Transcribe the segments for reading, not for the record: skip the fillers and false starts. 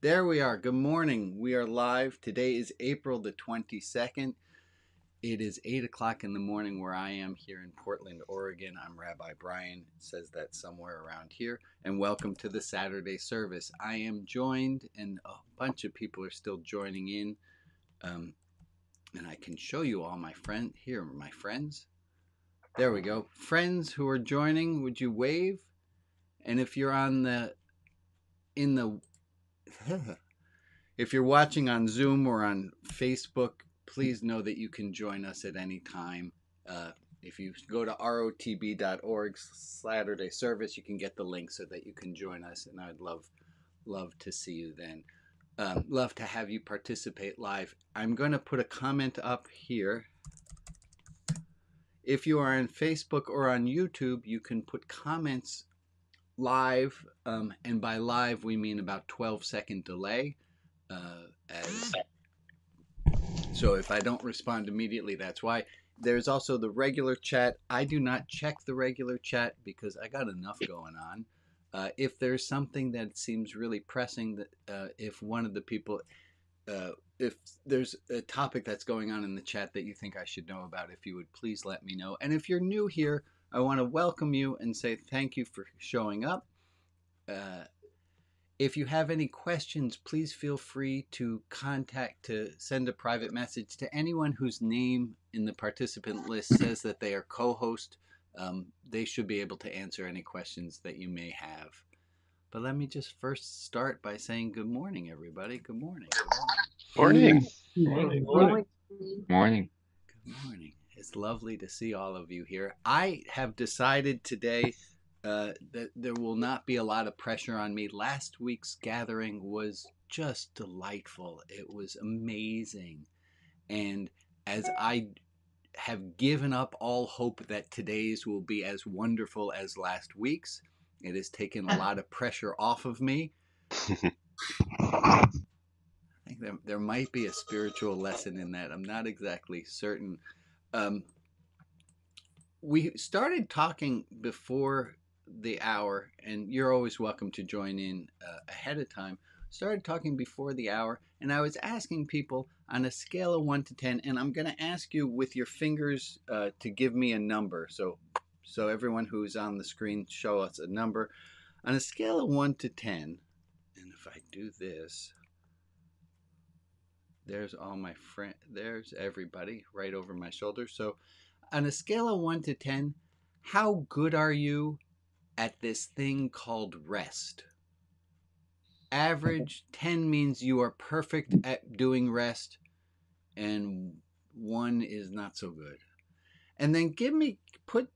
There we are. Good morning. We are live. Today is April the 22nd. It is 8 o'clock in the morning where I am here in Portland, Oregon. I'm Rabbi Brian. It says that somewhere around here. And welcome to the Saturday service. I am joined, and a bunch of people are still joining in. And I can show you all my friends. Here are my friends. There we go. Friends who are joining, would you wave? And if you're if you're watching on Zoom or on Facebook, please know that you can join us at any time. If you go to rotb.org/Saturday service, you can get the link so that you can join us, and I'd love to see you then. Love to have you participate live. I'm going to put a comment up here. If you are on Facebook or on YouTube, you can put comments live, and by live we mean about 12-second delay. So if I don't respond immediately, that's why. There's also the regular chat. I do not check the regular chat because I got enough going on. If there's something that seems really pressing, that if one of the people, if there's a topic that's going on in the chat that you think I should know about, if you would please let me know. And if you're new here, I want to welcome you and say thank you for showing up. If you have any questions, please feel free to send a private message to anyone whose name in the participant list says that they are co-host. They should be able to answer any questions that you may have. But let me just first start by saying good morning, everybody. Good morning. Morning. Morning. Morning. Good morning. It's lovely to see all of you here. I have decided today that there will not be a lot of pressure on me. Last week's gathering was just delightful. It was amazing. And as I have given up all hope that today's will be as wonderful as last week's, it has taken a lot of pressure off of me. I think there might be a spiritual lesson in that. I'm not exactly certain. We started talking before the hour, and you're always welcome to join in ahead of time. Started talking before the hour, and I was asking people on a scale of 1 to 10, and I'm going to ask you with your fingers to give me a number. So everyone who's on the screen, show us a number. On a scale of 1 to 10, and if I do this, there's all my friends, there's everybody right over my shoulder. So on a scale of 1 to 10, how good are you at this thing called rest? Average 10 means you are perfect at doing rest, and 1 is not so good. And then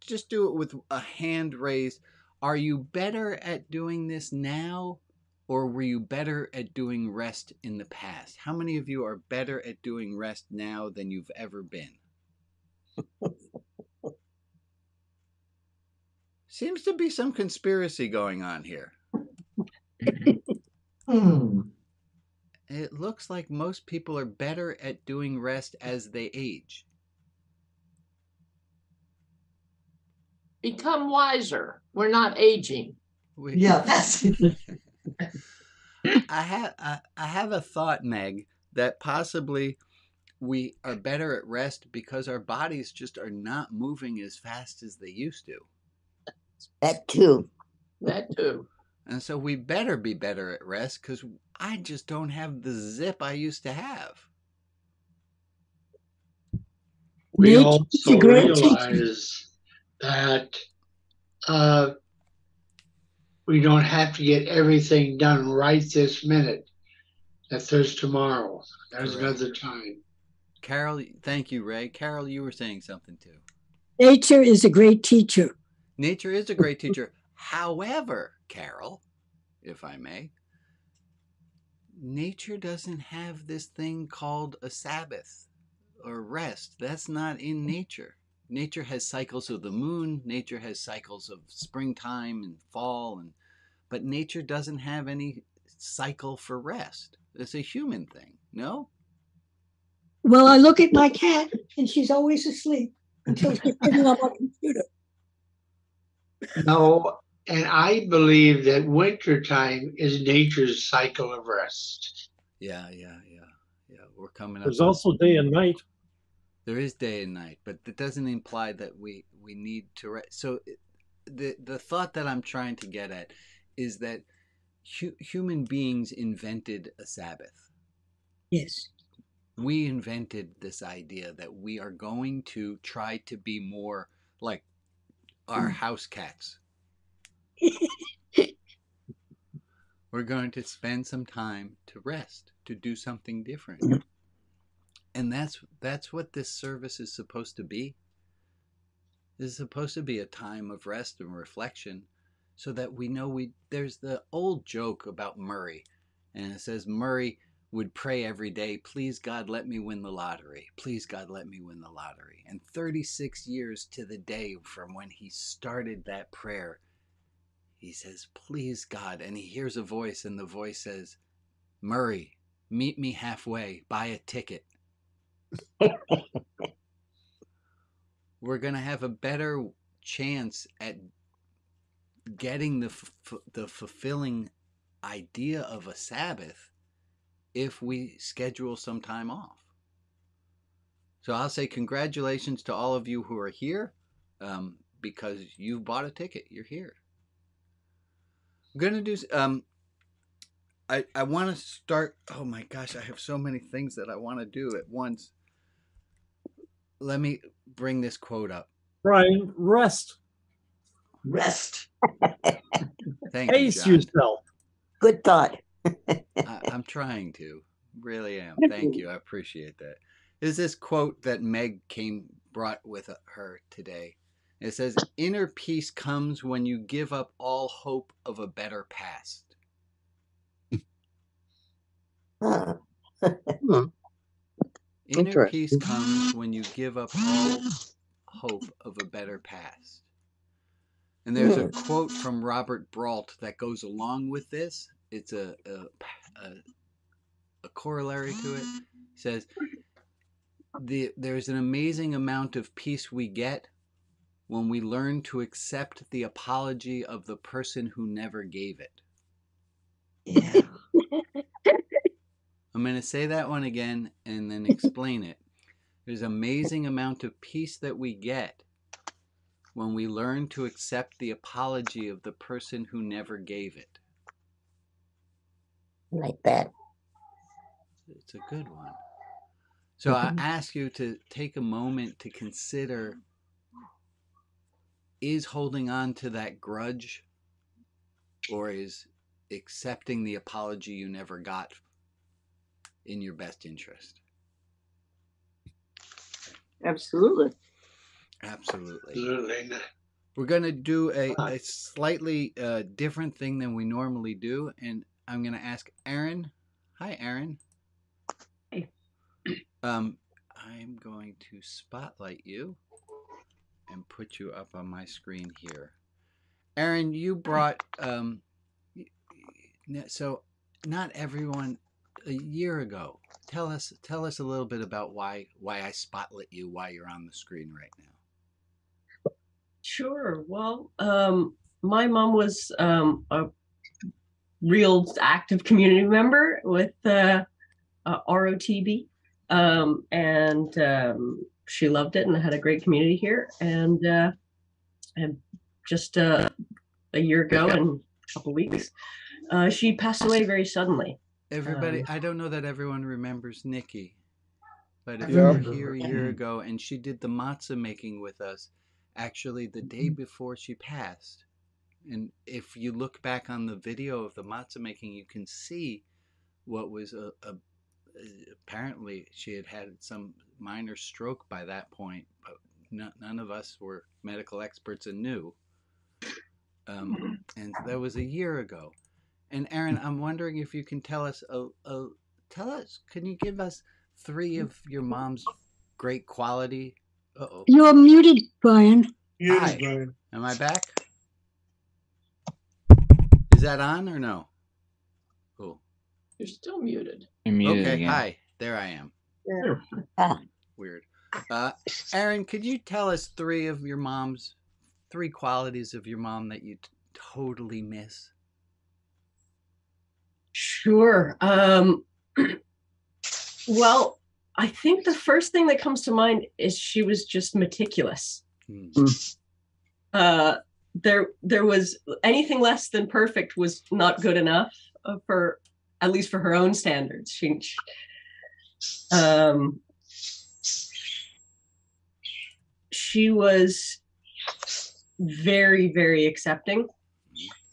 just do it with a hand raised. Are you better at doing this now, or were you better at doing rest in the past? How many of you are better at doing rest now than you've ever been? Seems to be some conspiracy going on here. It looks like most people are better at doing rest as they age. Become wiser. We're not aging. That's I have a thought, Meg, that possibly we are better at rest because our bodies just are not moving as fast as they used to. that too. That too. And so we better be better at rest because I just don't have the zip I used to have. We Mitch, also it's a great realize that we don't have to get everything done right this minute. That there's tomorrow. There's Correct. another time. Carol, thank you, Ray. Carol, you were saying something too. Nature is a great teacher. Nature is a great teacher. However, Carol, if I may, nature doesn't have this thing called a Sabbath or rest. That's not in nature. Nature has cycles of the moon. Nature has cycles of springtime and fall, but nature doesn't have any cycle for rest. It's a human thing, no? Well, I look at my cat, and she's always asleep until she's sitting on my computer. No, And I believe that wintertime is nature's cycle of rest. Yeah. We're coming up. There's also day and night. There is day and night, but that doesn't imply that we need to rest. So the thought that I'm trying to get at is that human beings invented a Sabbath. Yes. We invented this idea that we are going to try to be more like our house cats. We're going to spend some time to rest, to do something different. And that's what this service is supposed to be. This is supposed to be a time of rest and reflection so that we know there's the old joke about Murray, and it says Murray would pray every day, please God, let me win the lottery. Please God, let me win the lottery. And 36 years to the day from when he started that prayer, he says, please God, and he hears a voice, and the voice says, Murray, meet me halfway, buy a ticket. We're going to have a better chance at getting the fulfilling idea of a Sabbath if we schedule some time off. So I'll say congratulations to all of you who are here because you bought a ticket. You're here. I'm going to do... I want to start... Oh my gosh, I have so many things that I want to do at once. Let me bring this quote up. Brian, rest. Rest. Thank you, Pace John. yourself. Good thought. I'm trying to. Really am. Thank you. I appreciate that. Is this quote that Meg brought with her today. It says, inner peace comes when you give up all hope of a better past. Inner peace comes when you give up all hope of a better past. And there's a quote from Robert Brault that goes along with this. It's a corollary to it. It says, there's an amazing amount of peace we get when we learn to accept the apology of the person who never gave it. Yeah. I'm going to say that one again and then explain it. There's an amazing amount of peace that we get when we learn to accept the apology of the person who never gave it. Like that. It's a good one. So I ask you to take a moment to consider, is holding on to that grudge or is accepting the apology you never got in your best interest? Absolutely. Absolutely. We're going to do a slightly different thing than we normally do, and I'm going to ask Aaron. Hi, Aaron. Hey. I'm going to spotlight you and put you up on my screen here. Aaron, you brought so not everyone a year ago. Tell us a little bit about why I spotlit you, why you're on the screen right now. Sure. Well, my mom was a real active community member with ROTB, and she loved it and had a great community here. And just a year ago and a couple weeks, she passed away very suddenly. Everybody, I don't know that everyone remembers Nikki, but if you were here a year ago and she did the matzah making with us, actually the day before she passed. And if you look back on the video of the matzah making, you can see what was apparently she had some minor stroke by that point, but none of us were medical experts and knew. And that was a year ago. And Aaron, I'm wondering if you can tell us, can you give us 3 of your mom's great quality? Uh-oh. You're muted, Brian. Hi. Am I back? Is that on or no? Cool. You're still muted. You're muted Okay, again. hi. There I am. Weird. Aaron, could you tell us 3 of your mom's 3 qualities of your mom that you totally miss? Sure. Well, I think the first thing that comes to mind is she was just meticulous. There was anything less than perfect was not good enough for, at least for her own standards. She was very, very accepting.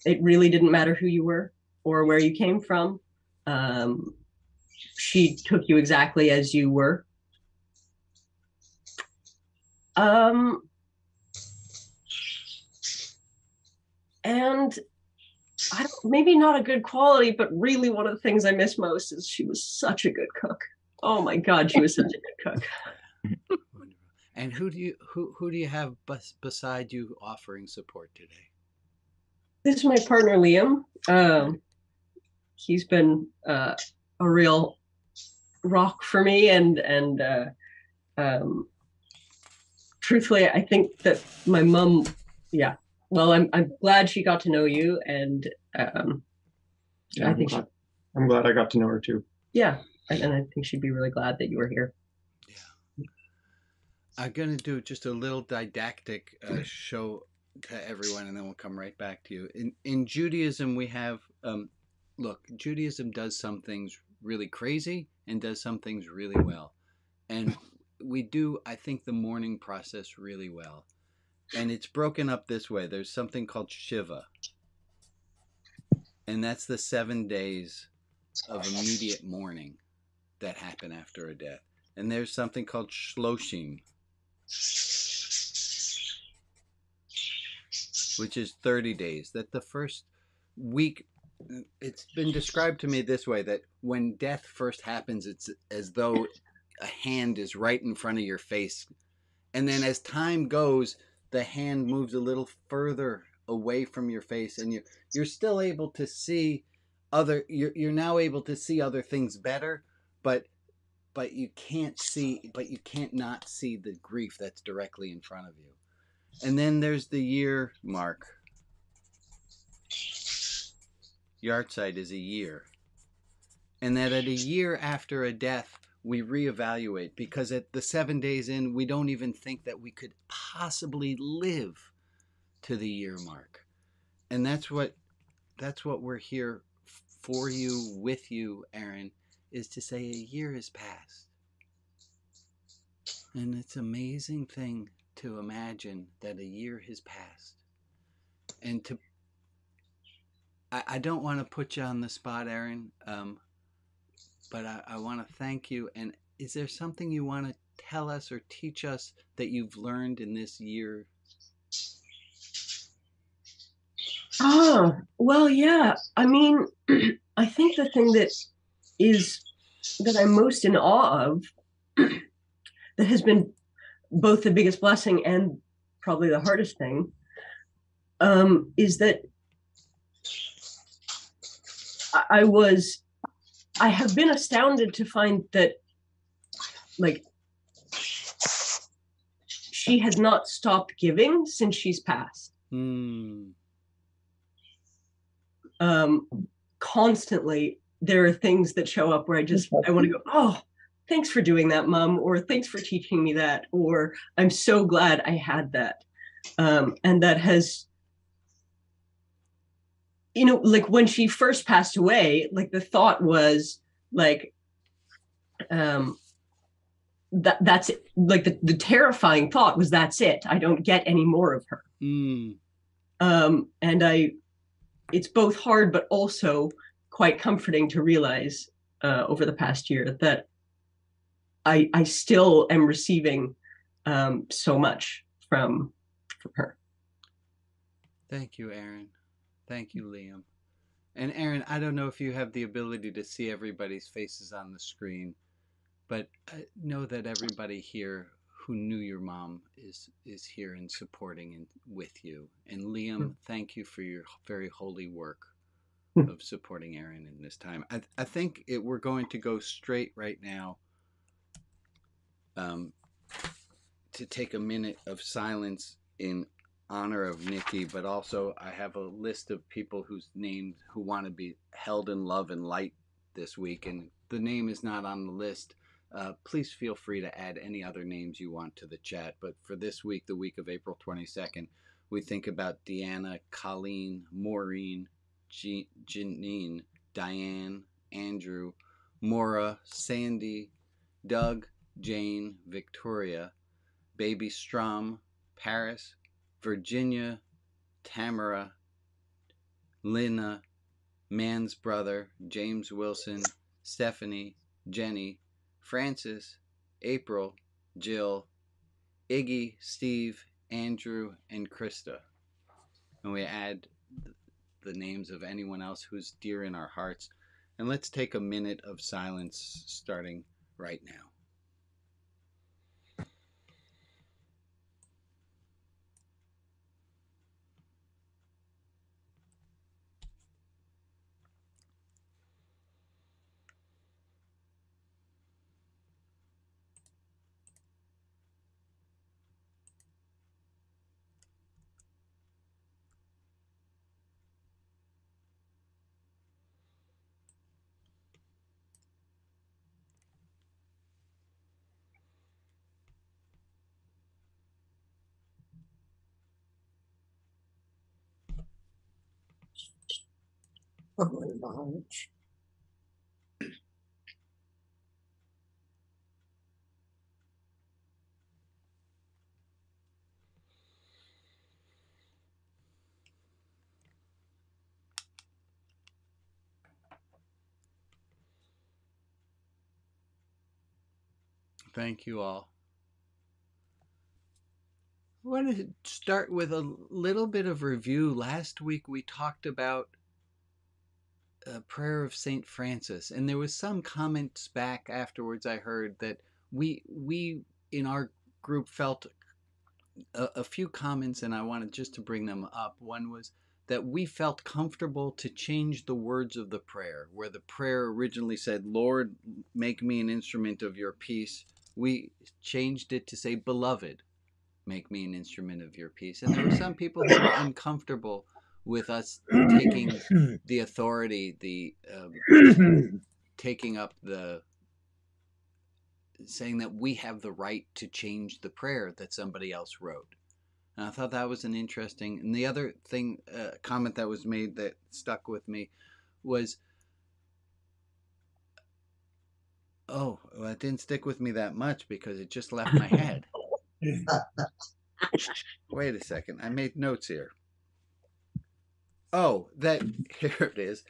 It really didn't matter who you were or where you came from. She took you exactly as you were. And maybe not a good quality, but really one of the things I miss most is she was such a good cook. Oh my God, she was such a good cook. Wonderful. And who do you have beside you offering support today? This is my partner, Liam. He's been a real rock for me, and truthfully, I think that my mom, yeah. Well, I'm glad she got to know you, and Yeah, I think I'm glad I got to know her too. yeah, and I think she'd be really glad that you were here. Yeah. I'm going to do just a little didactic show to everyone, and then we'll come right back to you. In Judaism, we have, look, Judaism does some things really crazy and does some things really well. And we do, I think, the mourning process really well. And it's broken up this way. There's something called Shiva. And that's the 7 days of immediate mourning that happen after a death. And there's something called Shloshim, which is 30 days. That the first week, it's been described to me this way, that when death first happens, it's as though a hand is right in front of your face. And then as time goes, the hand moves a little further away from your face, and you're still able to see you're now able to see other things better, but you can't not see the grief that's directly in front of you. And then there's the year mark. Yahrzeit is a year. And that at a year after a death, we reevaluate, because at the 7 days in, we don't even think that we could possibly live to the year mark. And that's what we're here for you, with you, Aaron, is to say a year has passed. And it's an amazing thing to imagine that a year has passed. And I don't want to put you on the spot, Aaron, but I want to thank you. And is there something you want to tell us or teach us that you've learned in this year? Oh, well, yeah. I mean, I think the thing that I'm most in awe of, that has been both the biggest blessing and probably the hardest thing, is that I have been astounded to find that, like, she has not stopped giving since she's passed. Constantly, there are things that show up where I want to go, oh, thanks for doing that, Mom, or thanks for teaching me that, or I'm so glad I had that. And that has, like when she first passed away, like the thought was like, that's it. Like the terrifying thought was, that's it. I don't get any more of her. And it's both hard, but also quite comforting to realize over the past year that I still am receiving so much from her. Thank you, Aaron. Thank you, Liam. And Aaron, I don't know if you have the ability to see everybody's faces on the screen, but I know that everybody here who knew your mom is here and supporting and with you. And Liam, thank you for your very holy work of supporting Aaron in this time. I think we're going to go straight right now to take a minute of silence in honor of Nikki, but also I have a list of people whose names who want to be held in love and light this week, and the name is not on the list. Please feel free to add any other names you want to the chat. But for this week, the week of April 22nd, we think about Deanna, Colleen, Maureen, Janine, Diane, Andrew, Maura, Sandy, Doug, Jane, Victoria, Baby Strom, Paris, Virginia, Tamara, Lina, Man's brother, James Wilson, Stephanie, Jenny, Francis, April, Jill, Iggy, Steve, Andrew, and Krista. And we add the names of anyone else who's dear in our hearts. And let's take a minute of silence starting right now. Oh, large. Thank you all. I want to start with a little bit of review. Last week we talked about a prayer of St. Francis, and there was some comments back afterwards I heard that we in our group felt a few comments, and I wanted just to bring them up. One was that we felt comfortable to change the words of the prayer, where the prayer originally said, Lord, make me an instrument of your peace. We changed it to say, Beloved, make me an instrument of your peace. And there were some people who were uncomfortable with us taking the authority, taking up the saying that we have the right to change the prayer that somebody else wrote. And I thought that was an interesting. And the other thing, comment that was made that stuck with me was, oh, well, it didn't stick with me that much because it just left my head. Wait a second. I made notes here. Oh, here it is.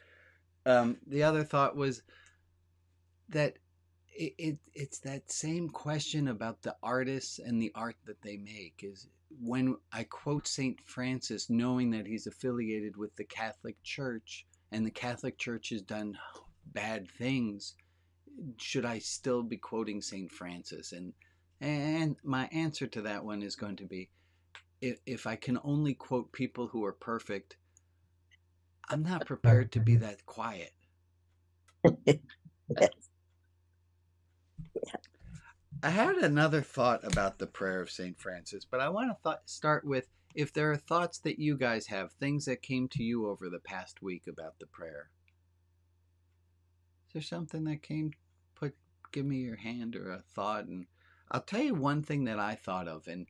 The other thought was that it's that same question about the artists and the art that they make. Is when I quote St. Francis, knowing that he's affiliated with the Catholic Church and the Catholic Church has done bad things, should I still be quoting St. Francis? And my answer to that one is going to be, if I can only quote people who are perfect, I'm not prepared to be that quiet. I had another thought about the prayer of St. Francis, but I want to start with if there are thoughts that you guys have, things that came to you over the past week about the prayer. Is there something that came? Give me your hand or a thought, and I'll tell you one thing that I thought of, and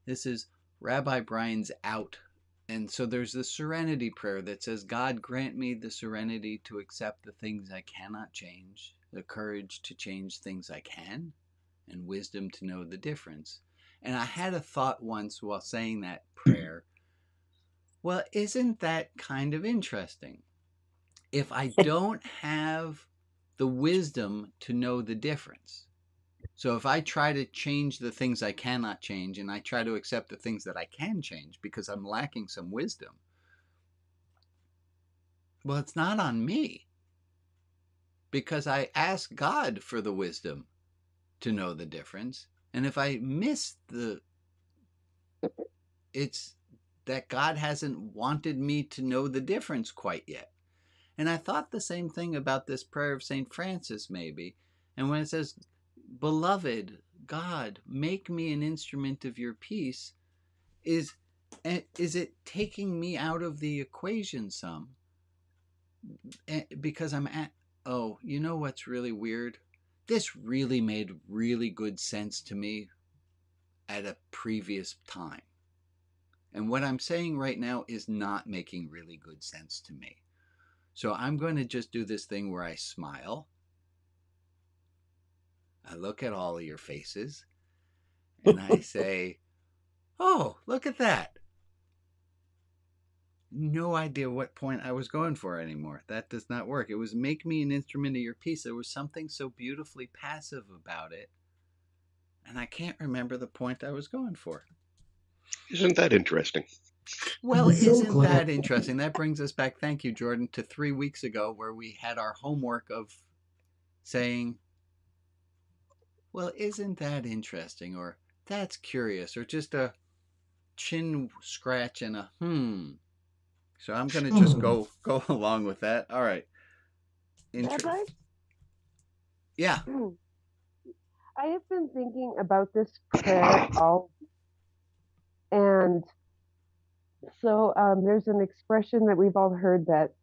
this is Rabbi Brian's out. And so there's the serenity prayer that says, God, grant me the serenity to accept the things I cannot change, the courage to change things I can, and wisdom to know the difference. And I had a thought once while saying that prayer. Well, isn't that kind of interesting? If I don't have the wisdom to know the difference, so if I try to change the things I cannot change and I try to accept the things that I can change because I'm lacking some wisdom, well, it's not on me, because I ask God for the wisdom to know the difference. And if I miss it's that God hasn't wanted me to know the difference quite yet. And I thought the same thing about this prayer of St. Francis, maybe. And when it says, Beloved, God, make me an instrument of your peace, is And is it taking me out of the equation some? Because I'm at, oh, you know what's really weird? This really made really good sense to me at a previous time. And what I'm saying right now is not making really good sense to me. So I'm going to just do this thing where I smile. I look at all of your faces and I say, oh, look at that. No idea what point I was going for anymore. That does not work. It was make me an instrument of your peace. There was something so beautifully passive about it. And I can't remember the point I was going for. Isn't that interesting? Well, So isn't glad. that interesting? That brings us back, thank you, Jordan, to 3 weeks ago where we had our homework of saying, well, isn't that interesting? Or that's curious, or just a chin scratch and a So I'm going to just go along with that. All right. Rabbi? Yeah. I have been thinking about this prayer all, and so there's an expression that we've all heard that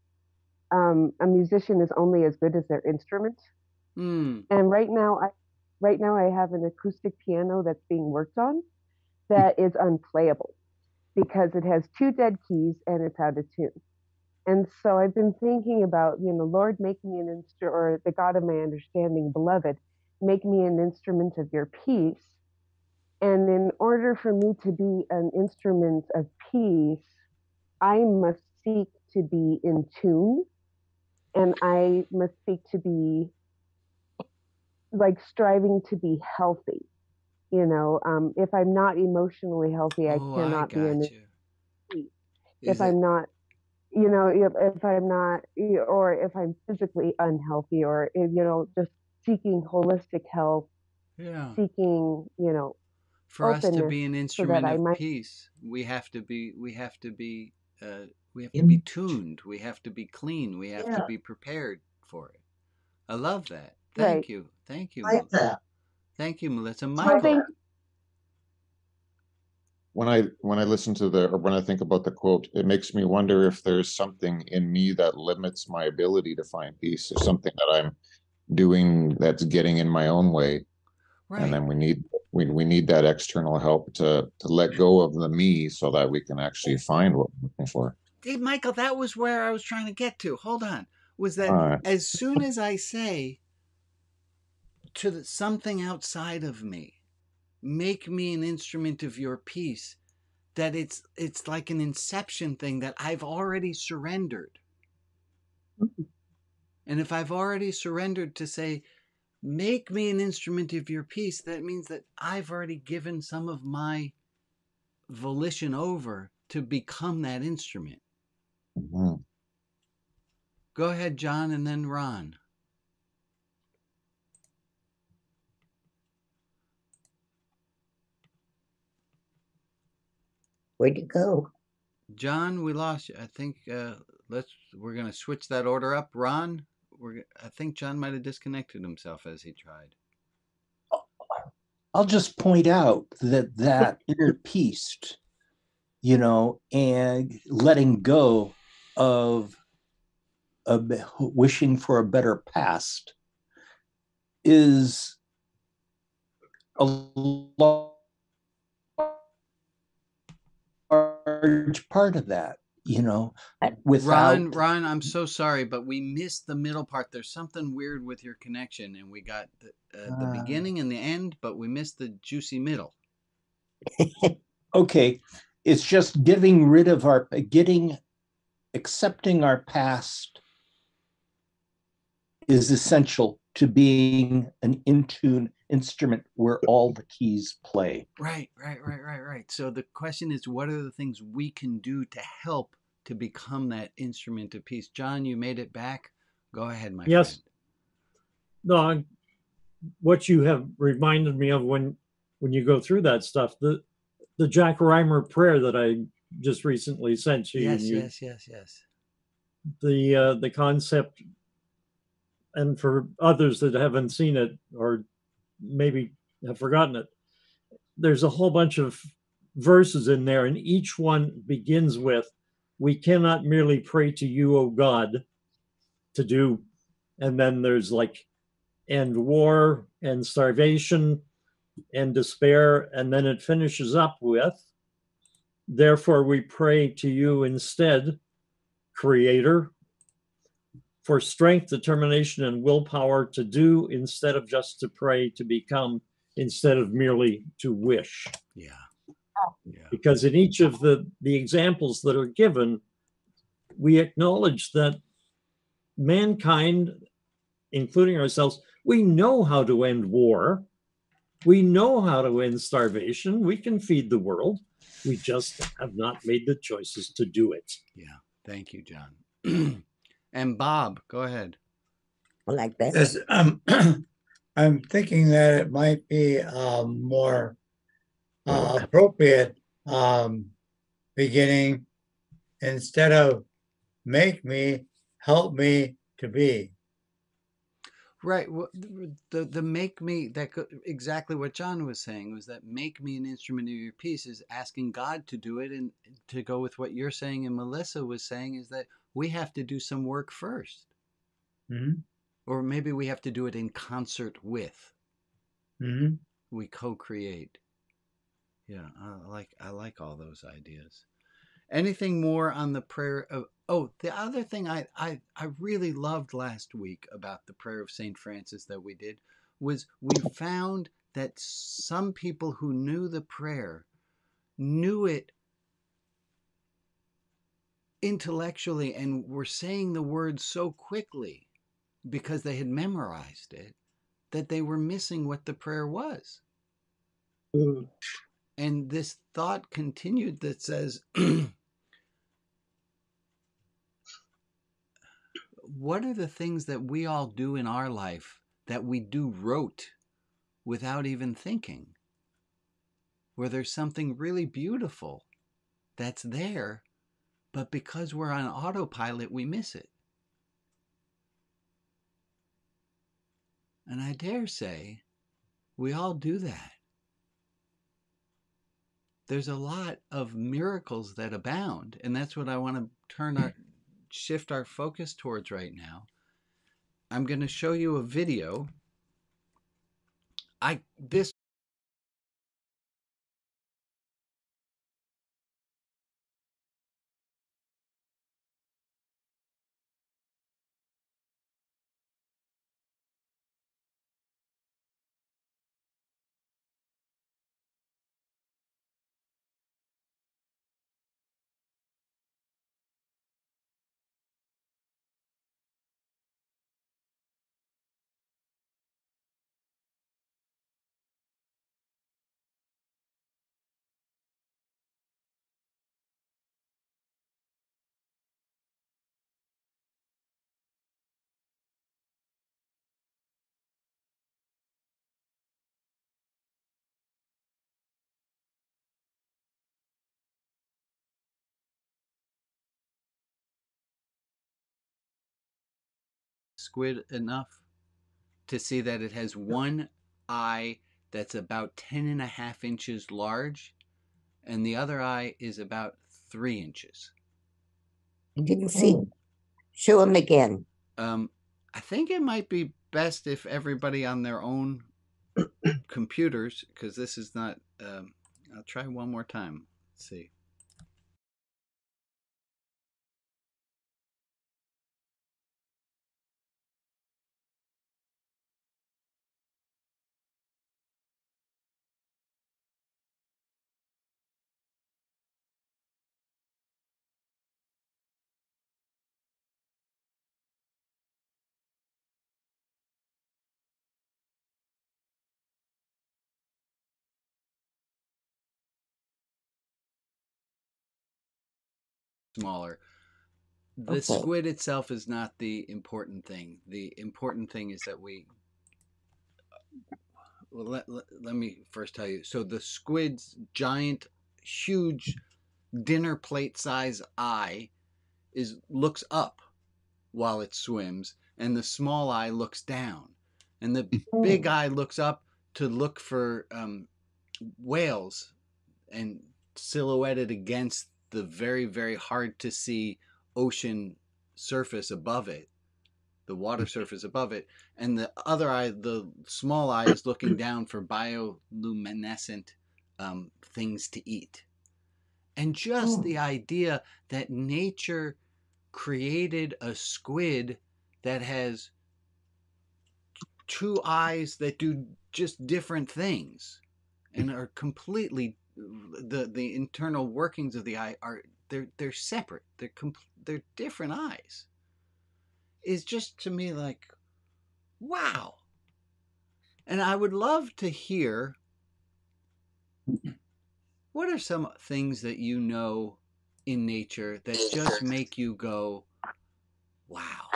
a musician is only as good as their instrument. And right now I have an acoustic piano that's being worked on that is unplayable because it has 2 dead keys and it's out of tune. And so I've been thinking about, Lord, make me an instrument, or the God of my understanding, beloved, make me an instrument of your peace. And in order for me to be an instrument of peace, I must seek to be in tune, and I must seek to be like striving to be healthy. If I'm not emotionally healthy, I cannot be in peace. If I'm not, if I'm not, or if I'm physically unhealthy, or just seeking holistic health, seeking, for us to openness be an so that instrument I of might. peace, we have to be In- tuned. We have to be clean. We have to Yeah. be prepared for it. I love that. Right. Thank you. Like that. Thank you, Melissa. Well, Michael. thank When I listen to or when I think about the quote, it makes me wonder if there's something in me that limits my ability to find peace, or something that I'm doing that's getting in my own way. Right. And then we need that external help to let go of the me so that we can actually find what we're looking for. Hey, Michael, that was where I was trying to get to. Hold on. Was that as soon as I say to something outside of me, make me an instrument of your peace, that it's like an inception thing that I've already surrendered. And if I've already surrendered to say, make me an instrument of your peace, that means that I've already given some of my volition over to become that instrument. Mm-hmm. Go ahead, John, and then Ron. Where'd you go? John, we lost you. I think we're going to switch that order up. Ron, I think John might have disconnected himself as he tried. I'll just point out that inner peace, and letting go of wishing for a better past is a large part of that, without Ron, I'm so sorry, but we missed the middle part. There's something weird with your connection, and we got the beginning and the end, but we missed the juicy middle. Okay, it's just accepting our past is essential to being an in-tune instrument where all the keys play. Right. So the question is, what are the things we can do to help to become that instrument of peace? John, you made it back. Go ahead, my friend. No, what you have reminded me of when you go through that stuff, the Jack Reimer prayer that I just recently sent you. Yes. The concept, and for others that haven't seen it or maybe have forgotten it, there's a whole bunch of verses in there, and each one begins with, "We cannot merely pray to you, O God," to do, and then there's like, "and war and starvation and despair," and then it finishes up with, "Therefore we pray to you instead, Creator, for strength, determination, and willpower to do instead of just to pray, to become instead of merely to wish." Yeah. Yeah. Because in each of the examples that are given, we acknowledge that mankind, including ourselves, we know how to end war. We know how to end starvation. We can feed the world. We just have not made the choices to do it. Yeah. Thank you, John. And Bob, go ahead. Like that. Yes, I'm thinking that it might be more appropriate beginning instead of "make me, help me to be." Right. Well, the make me, exactly what John was saying, was that make me an instrument of your peace is asking God to do it. And to go with what you're saying and Melissa was saying is that we have to do some work first. Mm-hmm. Or maybe we have to do it in concert with. Mm-hmm. We co-create. Yeah, I like all those ideas. Anything more on the prayer of? Oh, the other thing I really loved last week about the prayer of St. Francis that we did was we found that some people who knew the prayer knew it intellectually and were saying the words so quickly because they had memorized it that they were missing what the prayer was. And this thought continued that says, what are the things that we all do in our life that we do rote without even thinking? Where there's something really beautiful that's there, but because we're on autopilot, we miss it. And I dare say we all do that. There's a lot of miracles that abound, and that's what I want to shift our focus towards right now. I'm going to show you a video. This squid enough to see that it has one eye that's about 10.5 inches large, and the other eye is about 3 inches. I didn't see. Show him again. I think it might be best if everybody on their own computers, because this is not. I'll try one more time. Let's see. Smaller. The squid itself is not the important thing. The important thing is that let me first tell you. So the squid's giant, huge, dinner plate size eye looks up while it swims, and the small eye looks down, and the big eye looks up to look for whales and silhouetted against the very, very hard to see ocean surface above it, the water surface above it, and the other eye, the small eye, is looking down for bioluminescent things to eat. And just the idea that nature created a squid that has two eyes that do just different things and are completely, the internal workings of the eye are, they're separate, they're different eyes, is just to me like, wow. And I would love to hear, what are some things that you know in nature that just make you go, wow?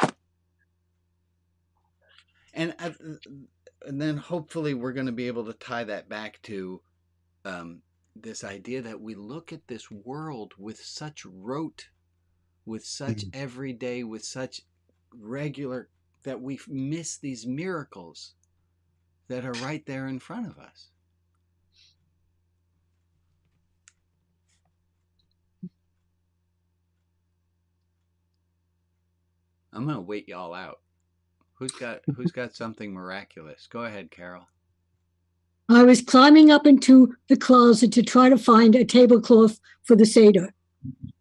And then hopefully we're going to be able to tie that back to this idea that we look at this world with such rote, with such everyday, with such regular, that we miss these miracles that are right there in front of us. I'm going to wait y'all out. Who's got something miraculous? Go ahead, Carol. I was climbing up into the closet to try to find a tablecloth for the Seder.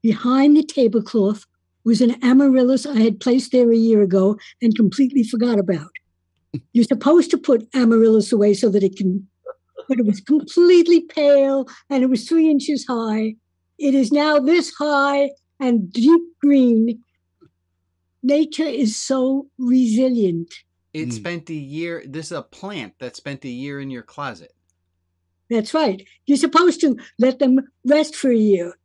Behind the tablecloth was an amaryllis I had placed there a year ago and completely forgot about. You're supposed to put amaryllis away so that it can, but it was completely pale and it was 3 inches high. It is now this high and deep green. Nature is so resilient. It spent a year. This is a plant that spent a year in your closet. That's right. You're supposed to let them rest for a year.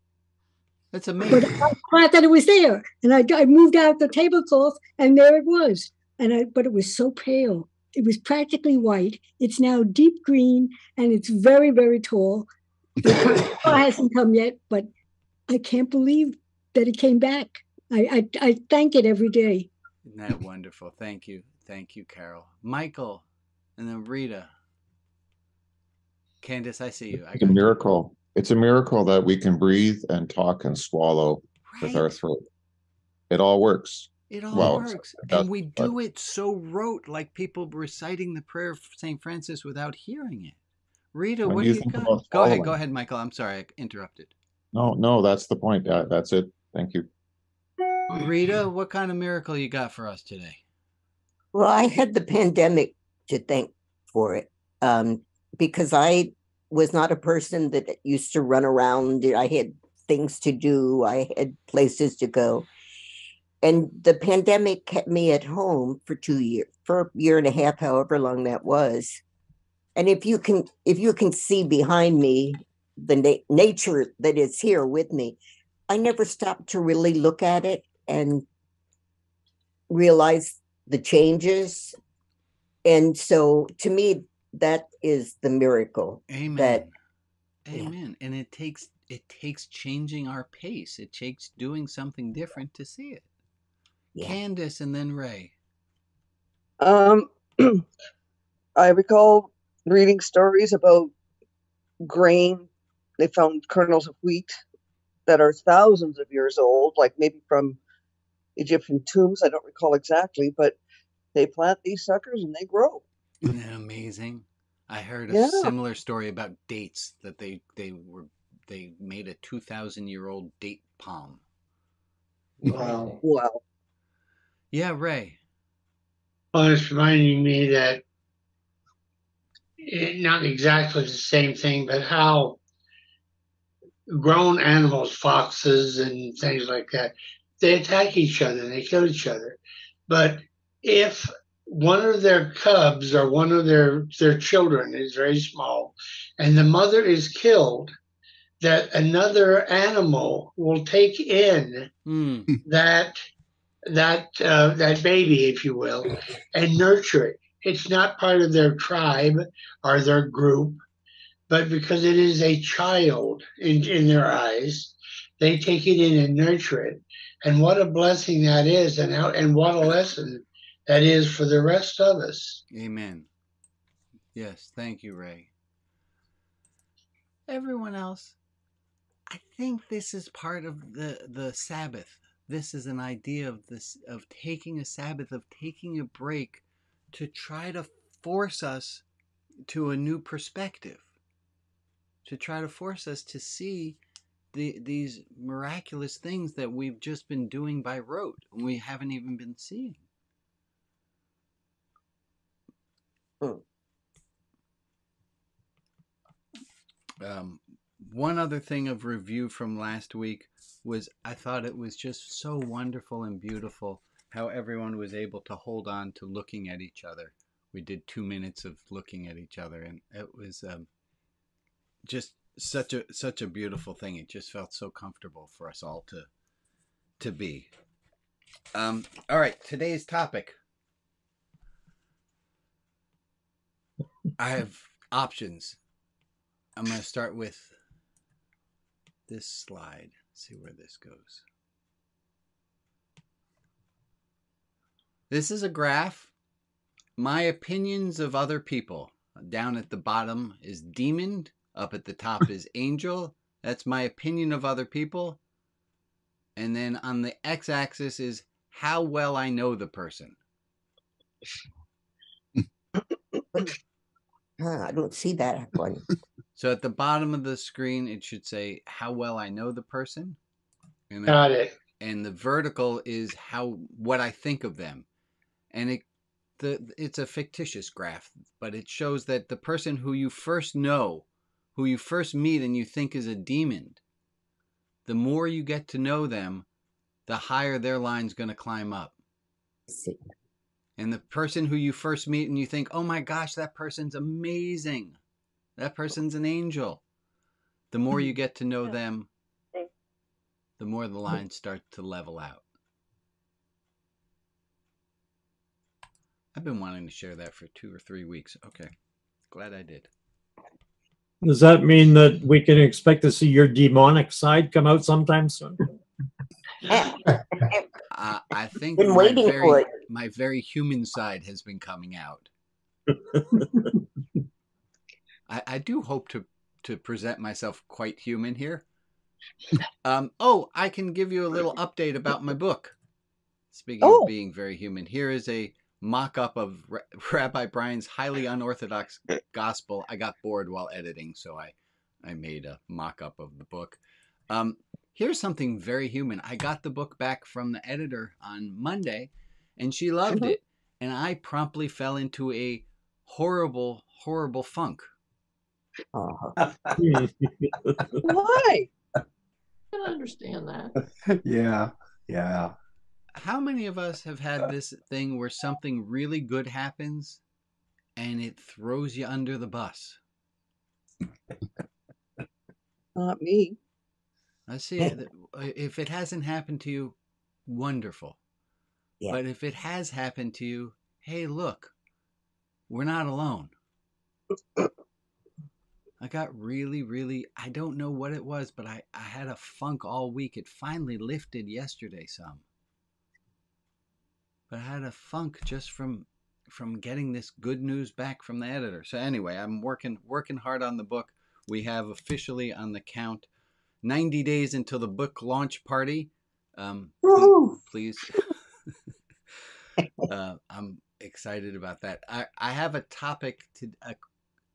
That's amazing. But I thought that it was there, and I moved out the tablecloth, and there it was. But it was so pale. It was practically white. It's now deep green, and it's very, very tall. It hasn't come yet, but I can't believe that it came back. I thank it every day. Isn't that wonderful? Thank you. Thank you, Carol. Michael, and then Rita. Candace, I see you. It's a miracle. It's a miracle that we can breathe and talk and swallow with our throat. It all works. It all works. And we do it so rote, like people reciting the prayer of St. Francis without hearing it. Rita, what do you got? Go ahead, Michael. I'm sorry, I interrupted. No, that's the point. That's it. Thank you. Rita, what kind of miracle you got for us today? Well, I had the pandemic to thank for it, because I was not a person that used to run around. I had things to do. I had places to go. And the pandemic kept me at home for 2 years, for a year and a half, however long that was. And if you can see behind me, the nature that is here with me, I never stopped to really look at it and realize the changes. And so to me, that is the miracle. Amen. Amen. And it takes changing our pace. It takes doing something different to see it. Yeah. Candace and then Ray. I recall reading stories about grain. They found kernels of wheat that are thousands of years old, like maybe from Egyptian tombs. I don't recall exactly, but they plant these suckers and they grow. Isn't that amazing? I heard a similar story about dates, that they made a 2,000-year-old date palm. Wow. Wow. Yeah, Ray. Well, it's reminding me that not exactly the same thing, but how grown animals, foxes and things like that, they attack each other and they kill each other. But if one of their cubs or one of their children is very small and the mother is killed, that another animal will take in that baby, if you will, and nurture it. It's not part of their tribe or their group, but because it is a child in their eyes, they take it in and nurture it. And what a blessing that is, and what a lesson that is for the rest of us. Amen. Yes, thank you, Ray. Everyone else, I think this is part of the Sabbath. This is an idea of this, of taking a Sabbath, of taking a break to try to force us to a new perspective, to try to force us to see these miraculous things that we've just been doing by rote and we haven't even been seeing. One other thing of review from last week was I thought it was just so wonderful and beautiful how everyone was able to hold on to looking at each other. We did 2 minutes of looking at each other, and it was just such a beautiful thing. It just felt so comfortable for us all to be. All right, today's topic. I have options. I'm going to start with this slide. See where this goes. This is a graph. My opinions of other people. Down at the bottom is demon. Up at the top is angel. That's my opinion of other people. And then on the x-axis is how well I know the person. I don't see that one. So at the bottom of the screen, it should say how well I know the person. And Got it. And the vertical is what I think of them. And it's a fictitious graph, but it shows that the person who you first know, who you first meet and you think is a demon, the more you get to know them, the higher their line's going to climb up. See. And the person who you first meet and you think, oh my gosh, that person's amazing. That person's an angel. The more you get to know them, the more the lines start to level out. I've been wanting to share that for 2 or 3 weeks. Okay. Glad I did. Does that mean that we can expect to see your demonic side come out sometime soon? I think Been waiting for it. my very human side has been coming out. I do hope to present myself quite human here. I can give you a little update about my book. Speaking of being very human, here is a mock-up of Rabbi Brian's highly unorthodox gospel. I got bored while editing, so I made a mock-up of the book. Here's something very human. I got the book back from the editor on Monday, and she loved it. And I promptly fell into a horrible, horrible funk. Why? I can understand that. Yeah. How many of us have had this thing where something really good happens and it throws you under the bus? Not me. I see it. If it hasn't happened to you, wonderful. Yeah. But if it has happened to you, hey, look, we're not alone. I got really, I don't know what it was, but I had a funk all week. It finally lifted yesterday some. But I had a funk just from getting this good news back from the editor. So anyway, I'm working hard on the book. We have officially on the count 90 days until the book launch party. Please. I'm excited about that. I have a topic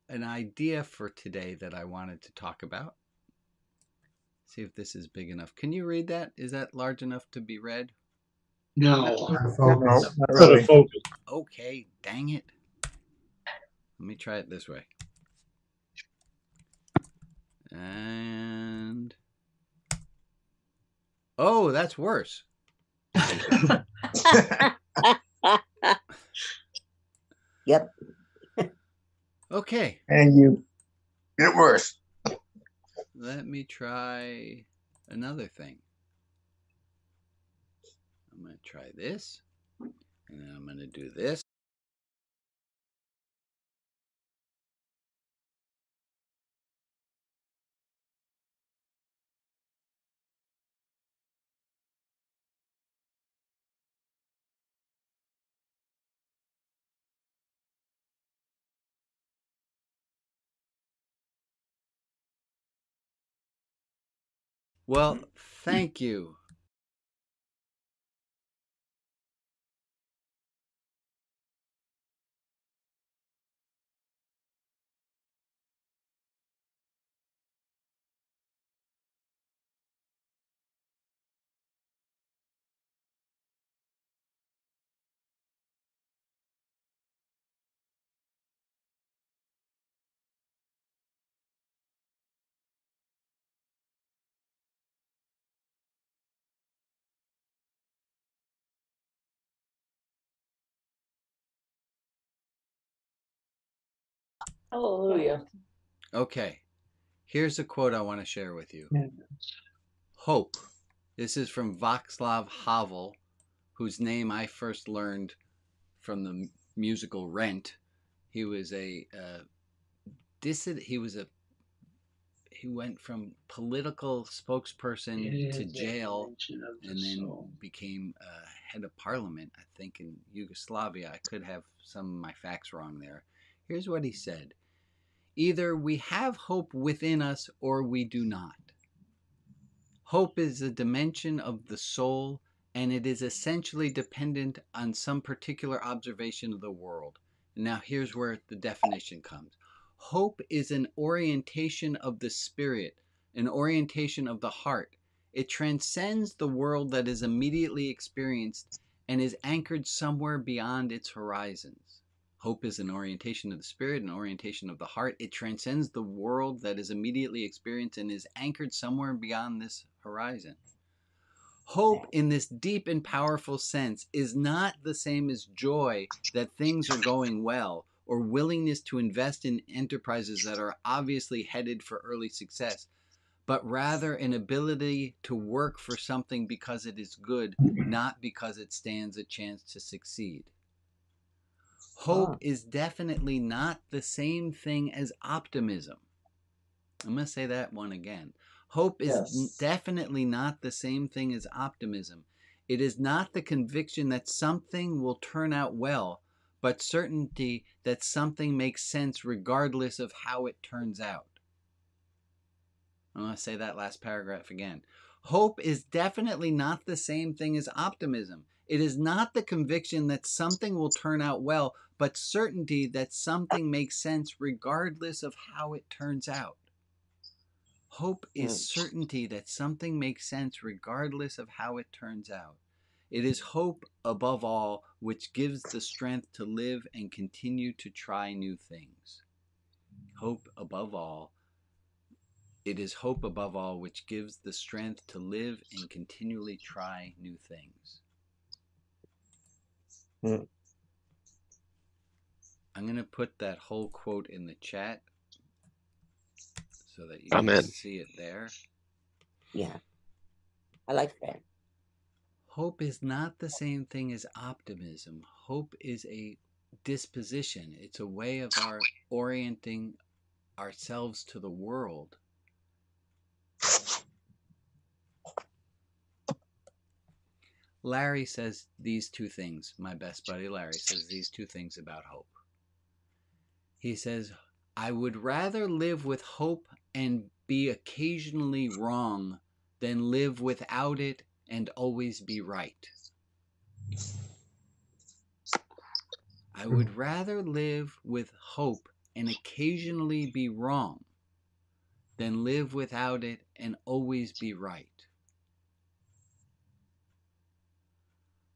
an idea for today that I wanted to talk about. See if this is big enough. Can you read that? Is that large enough to be read? No. Not really. Okay, dang it. Let me try it this way. And oh, that's worse. Yep. Okay. And you get worse. Let me try another thing. I'm going to try this, and then I'm going to do this. Well, thank you. Hallelujah. Okay, here's a quote I want to share with you. Hope. This is from Václav Havel, whose name I first learned from the musical Rent. He was a dissident. He went from political spokesperson to jail and then became head of parliament, I think, in Yugoslavia. I could have some of my facts wrong there. Here's what he said. Either we have hope within us or we do not. Hope is a dimension of the soul, and it is essentially dependent on some particular observation of the world. Now here's where the definition comes. Hope is an orientation of the spirit, an orientation of the heart. It transcends the world that is immediately experienced and is anchored somewhere beyond its horizons. Hope is an orientation of the spirit, an orientation of the heart. It transcends the world that is immediately experienced and is anchored somewhere beyond this horizon. Hope in this deep and powerful sense is not the same as joy that things are going well or willingness to invest in enterprises that are obviously headed for early success, but rather an ability to work for something because it is good, not because it stands a chance to succeed. Hope is definitely not the same thing as optimism. I'm going to say that one again. Hope is definitely not the same thing as optimism. It is not the conviction that something will turn out well, but certainty that something makes sense regardless of how it turns out. I'm going to say that last paragraph again. Hope is definitely not the same thing as optimism. It is not the conviction that something will turn out well, but certainty that something makes sense regardless of how it turns out. Hope is certainty that something makes sense regardless of how it turns out. It is hope above all which gives the strength to live and continue to try new things. Hope above all. It is hope above all which gives the strength to live and continually try new things. I'm going to put that whole quote in the chat so that you can see it there. Yeah, I like that. Hope is not the same thing as optimism. Hope is a disposition. It's a way of our orienting ourselves to the world. Larry says these two things. My best buddy Larry says these two things about hope. He says, I would rather live with hope and be occasionally wrong than live without it and always be right. I would rather live with hope and occasionally be wrong than live without it and always be right.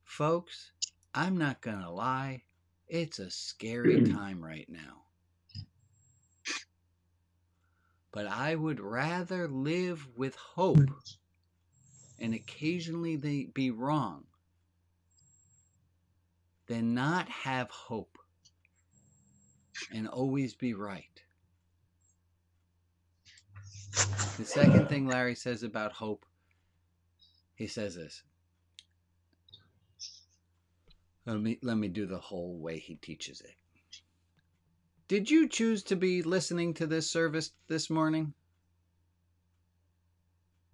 Folks, I'm not gonna lie, it's a scary time right now. But I would rather live with hope and occasionally be wrong than not have hope and always be right. The second thing Larry says about hope, he says this. Let me do the whole way he teaches it. Did you choose to be listening to this service this morning?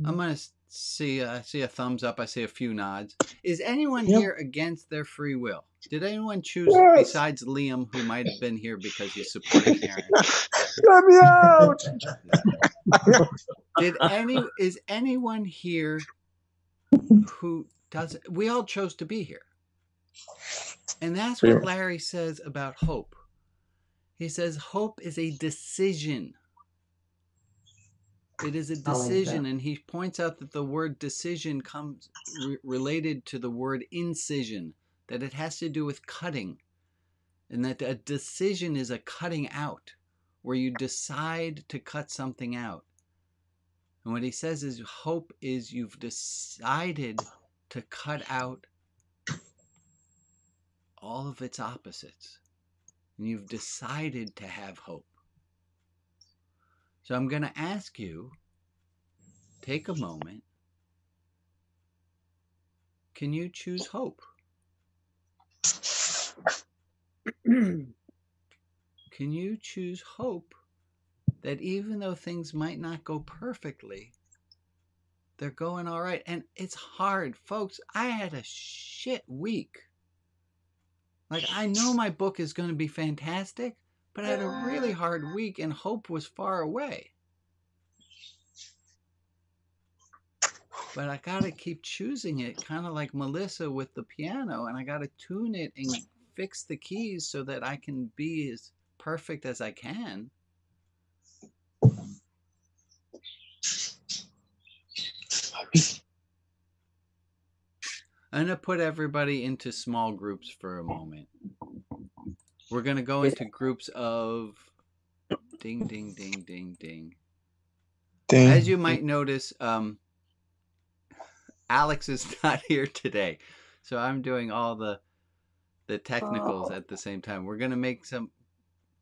I'm going to see I see a thumbs up. I see a few nods. Is anyone Yep. here against their free will? Did anyone choose besides Liam, who might have been here because he's supporting Aaron? Let me out! Is anyone here who doesn't? We all chose to be here, and that's what Larry says about hope. He says hope is a decision. It is a decision, and he points out that the word decision comes related to the word incision, that it has to do with cutting, and that a decision is a cutting out, where you decide to cut something out. And what he says is hope is you've decided to cut out all of its opposites, and you've decided to have hope. So I'm going to ask you, take a moment. Can you choose hope? Can you choose hope that even though things might not go perfectly, they're going all right? And it's hard, folks. I had a shit week. Like, I know my book is going to be fantastic, but I had a really hard week and hope was far away. But I got to keep choosing it, kind of like Melissa with the piano, and I got to tune it and fix the keys so that I can be as perfect as I can. I'm going to put everybody into small groups for a moment. We're going to go into groups of ding, ding, ding, ding, ding. As you might notice, Alex is not here today. So I'm doing all the technicals at the same time. We're going to make some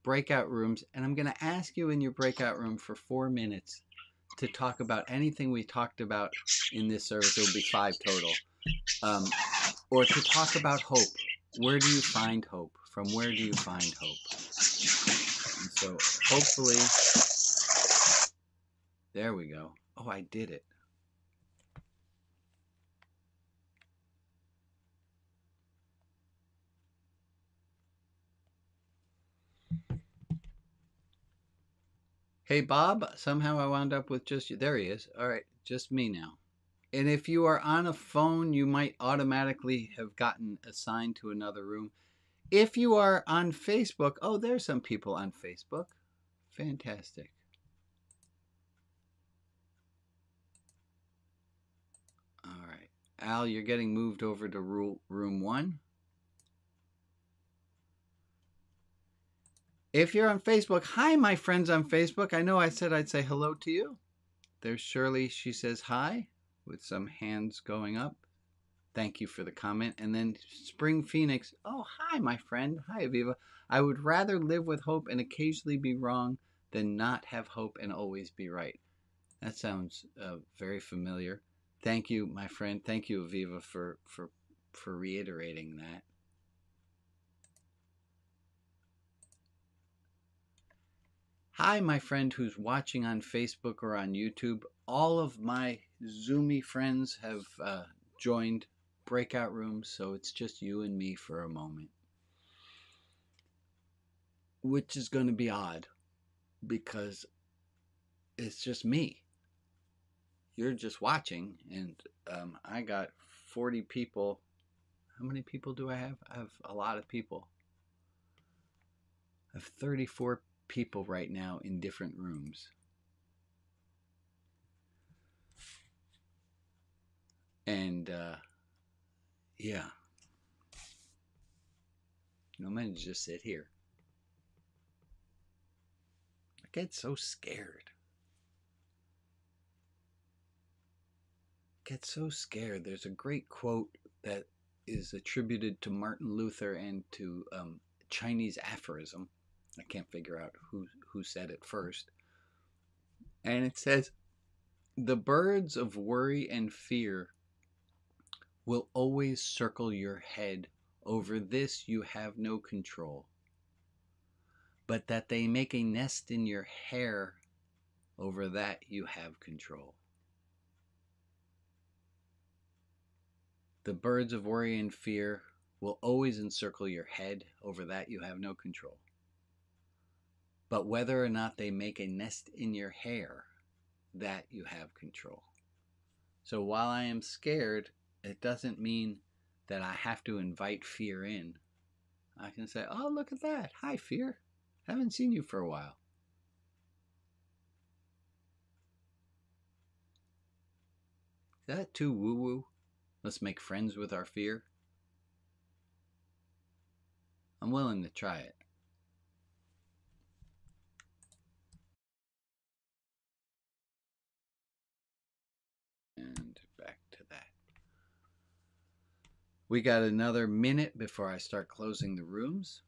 breakout rooms, and I'm going to ask you in your breakout room for 4 minutes to talk about anything we talked about in this service. It will be 5 total. Or to talk about hope. Where do you find hope? From where do you find hope? And so hopefully, there we go. Oh, I did it. Hey, Bob, somehow I wound up with just you. There he is. All right, just me now. And if you are on a phone, you might automatically have gotten assigned to another room. If you are on Facebook, oh, there's some people on Facebook. Fantastic. All right. Al, you're getting moved over to room 1. If you're on Facebook, hi, my friends on Facebook. I know I said I'd say hello to you. There's Shirley. She says hi with some hands going up. Thank you for the comment. And then Spring Phoenix. Oh, hi, my friend. Hi, Aviva. I would rather live with hope and occasionally be wrong than not have hope and always be right. That sounds very familiar. Thank you, my friend. Thank you, Aviva, for reiterating that. Hi, my friend who's watching on Facebook or on YouTube. All of my Zoomy friends have joined breakout rooms, so it's just you and me for a moment. Which is going to be odd because it's just me. You're just watching, and I got 40 people. How many people do I have? I have a lot of people. I have 34 people right now in different rooms. And yeah. I'm going to just sit here. I get so scared. Get so scared. There's a great quote that is attributed to Martin Luther and to Chinese aphorism. I can't figure out who said it first. And it says, "The birds of worry and fear will always circle your head. Over this you have no control. But that they make a nest in your hair, over that you have control." The birds of worry and fear will always encircle your head. Over that you have no control. But whether or not they make a nest in your hair, that you have control. So while I am scared, it doesn't mean that I have to invite fear in. I can say, oh, look at that. Hi, fear. Haven't seen you for a while. Is that too woo-woo? Let's make friends with our fear. I'm willing to try it. And back to that. We got another minute before I start closing the rooms.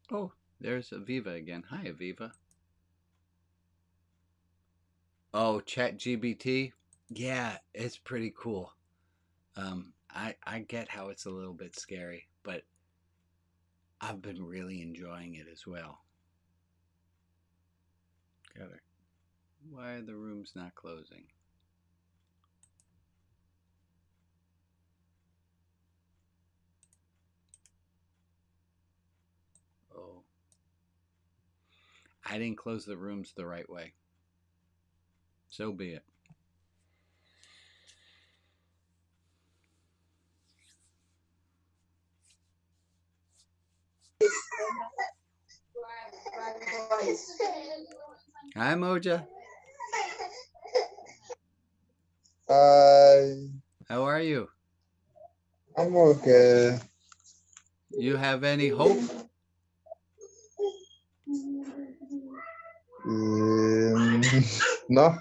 Oh, there's Aviva again. Hi, Aviva. Oh, ChatGPT? Yeah, it's pretty cool. I get how it's a little bit scary, but I've been really enjoying it as well. Got it. Why are the rooms not closing? Oh. I didn't close the rooms the right way. So be it. Hi, Moja. Hi, How are you? I'm okay. You have any hope? No.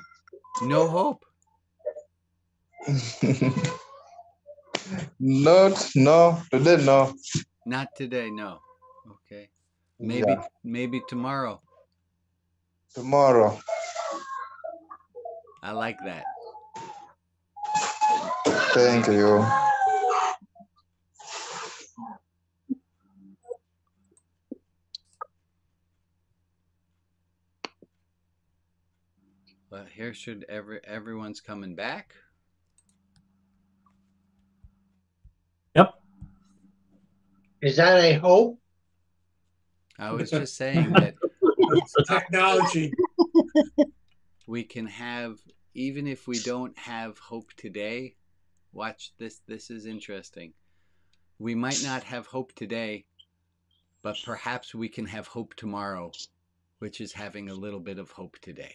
No hope? No, today no. Not today, no. Okay. Maybe tomorrow. Tomorrow. I like that. Thank you. Well, here should everyone's coming back. Yep. Is that a hope? I was just saying that Technology. we can have, even if we don't have hope today, watch this. This is interesting. We might not have hope today, but perhaps we can have hope tomorrow, which is having a little bit of hope today.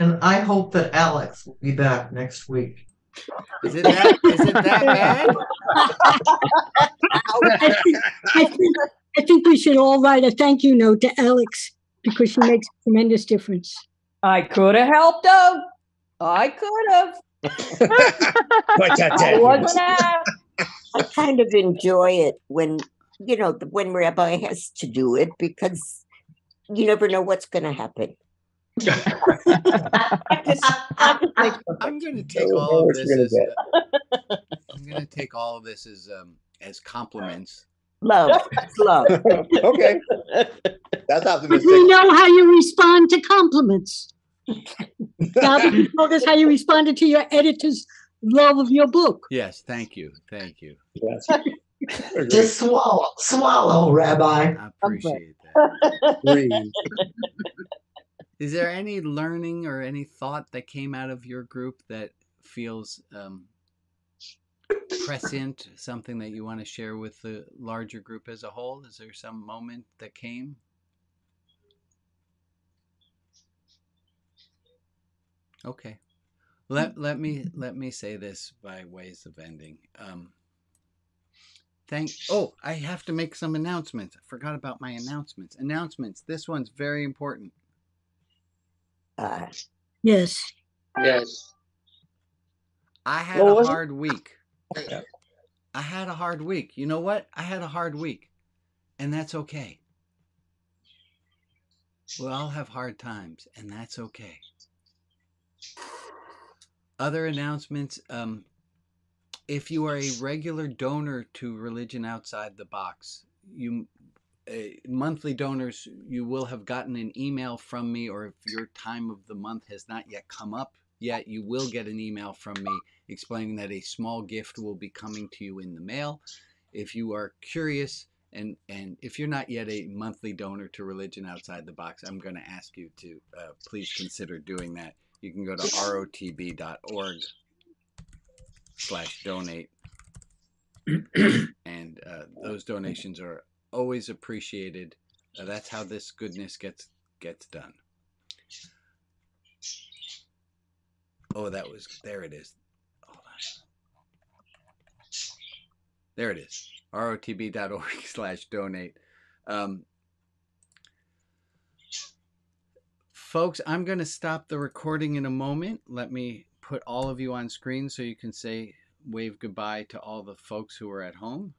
And I hope that Alex will be back next week. Is it that bad? I think we should all write a thank you note to Alex because she makes a tremendous difference. I could have helped out. I could have. I wasn't asked. I kind of enjoy it when, when Rabbi has to do it because you never know what's going to happen. I'm going to take all of this as I'm going to take all of this as compliments Love. It's love. Okay. That's But optimistic. we know how you respond to compliments. Now you told us how you responded to your editor's love of your book. Yes, thank you. Thank you. Yes. Just swallow, Rabbi. I appreciate that. Breathe. Is there any learning or any thought that came out of your group that feels prescient, something that you want to share with the larger group as a whole? Is there some moment that came? Okay. Let me say this by ways of ending. I have to make some announcements. I forgot about my announcements. This one's very important. Yes. Yes. I had a hard week. I had a hard week. You know what? I had a hard week. And that's okay. We all have hard times, and that's okay. Other announcements. If you are a regular donor to Religion Outside the Box, monthly donors, you will have gotten an email from me, or if your time of the month has not yet come up yet, you will get an email from me explaining that a small gift will be coming to you in the mail. If you are curious, and if you're not yet a monthly donor to Religion Outside the Box, I'm going to ask you to please consider doing that. You can go to rotb.org/donate, and those donations are always appreciated. That's how this goodness gets done. Oh, there it is. Hold on. There it is. rotb.org/donate. Folks, I'm going to stop the recording in a moment. Let me put all of you on screen so you can wave goodbye to all the folks who are at home.